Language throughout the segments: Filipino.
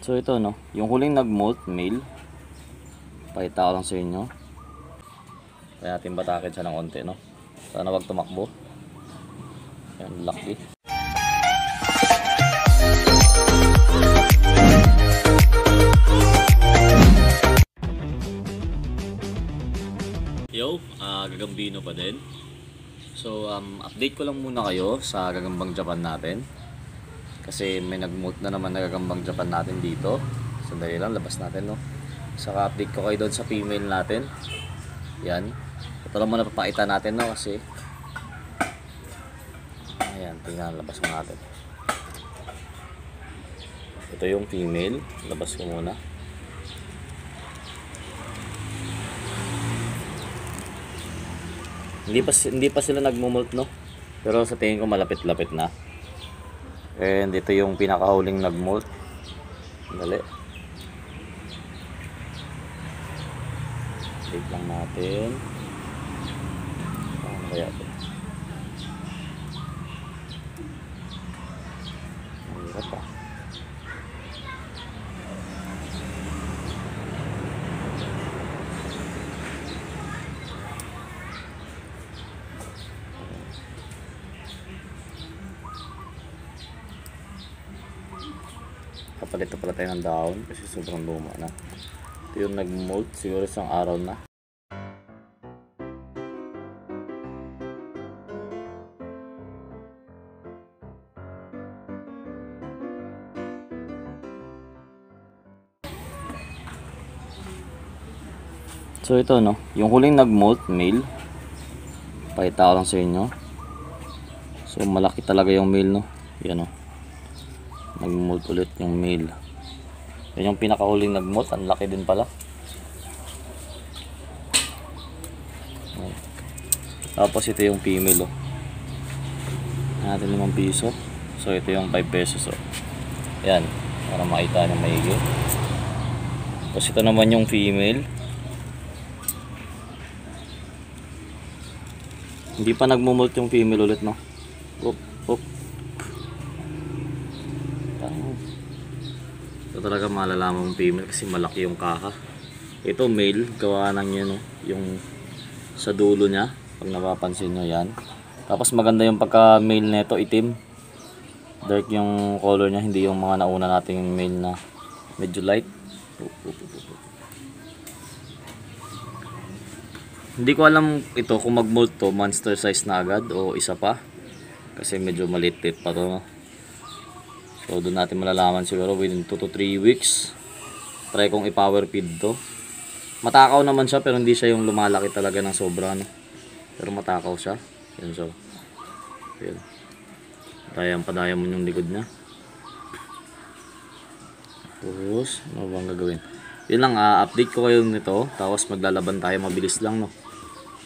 So ito no, yung huling nag-molt male. Pakita ko lang sa inyo. Kaya natin batakin siya ng konti no. Sana wag tumakbo. Yan, lucky. Yo, gagambino pa din. So update ko lang muna kayo sa gagambang Japan natin. Kasi may nag-molt na naman na gagambang Japan natin dito. Sandali lang, labas natin no. Saka update ko kayo doon sa female natin. Yan. Ito lang muna papakita natin no kasi ayan, tingnan, labas mo natin. Ito yung female, labas ko muna. Hindi pa sila nagmo-molt no. Pero sa tingin ko malapit-lapit na. And ito yung pinakahuling nag-molt. Dali. Wait lang natin. Ano kaya ito? Mahirap pa. Kapalit na pala tayo ng dahon kasi sobrang luma na. Ito yung nag-molt, siguro isang araw na. So ito no, yung huling nag-molt male. Pakita ko lang sa inyo. So malaki talaga yung male no. Yan o. Nag-molt ulit yung male. Yan yung pinakahuling nag-molt. Ang laki din pala. Tapos ito yung female oh. Natin 5 piso. So ito yung 5 pesos oh. Yan. Para makita nyo maigi. Tapos ito naman yung female. Hindi pa nagmo-molt yung female ulit no. Oop, oop. Ito talaga malalaman mong female kasi malaki yung kaka. Ito male, gawa ng yun no, yung sa dulo niya. Pag napapansin nyo yan. Tapos maganda yung pagka male neto, itim. Dark yung color niya, hindi yung mga nauna nating male na medyo light. Hindi ko alam ito kung mag-molt to monster size na agad o isa pa. Kasi medyo maliit pa to no? So doon natin malalaman siguro within 2 to 3 weeks. Try kong i-power feed to. Matakaw naman siya pero hindi siya yung lumalaki talaga ng sobra no? Pero matakaw siya. Yan so. Yan. Padayang mo yung likod niya. Tapos ano bang gagawin? Yun lang, update ko kayo nito. Tapos maglalaban tayo, mabilis lang no.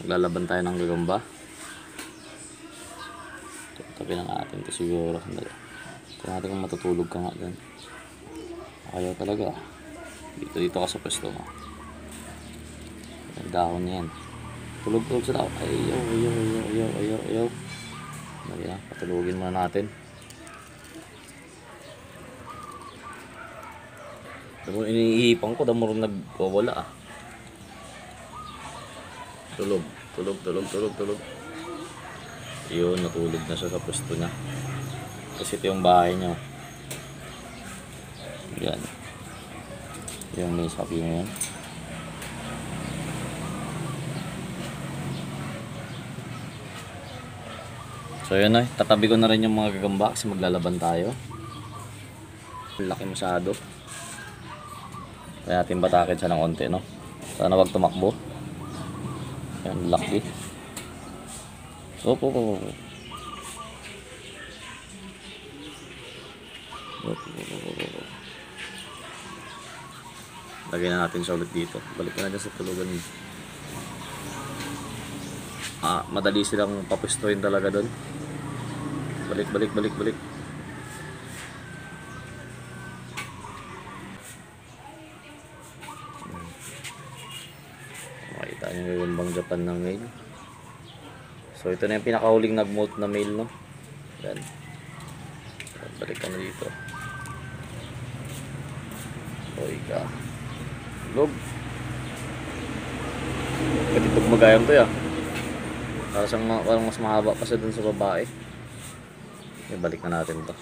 Maglalaban tayo ng gagamba. Tabi na natin ito siguro. Ito natin kung matutulog ka nga dyan. Ayaw talaga. Dito ka sa pwesto mo. Ang dahon yan. Tulog sa tao. Ayaw. Ayan, patulugin muna natin. Damo iniihipan ko, damo rin nagwawala ah. Tulog. Yun, natulog na siya sa pwesto niya. Kasi ito yung bahay niya. Yan. Yung may sabi mo yan. So yun na, tatabi ko na rin yung mga gagamba kasi maglalaban tayo. Laki masyado. Kaya natin batakin siya ng konti no. Sana wag tumakbo. Yan, lucky. Opo. Lagay na natin siya ulit dito. Balik na dyan sa tulugan niya. Madali silang papustuin talaga doon. Balik. Makita nyo yung gagambang Japan ng male. So ito na yung pinakahuling nag-molt na male no. Yan. Balik ka na dito. Ika. Log. Pwede ito gumagayam to ya. Parang mas mahaba pa siya dun sa babae. Balik na natin to.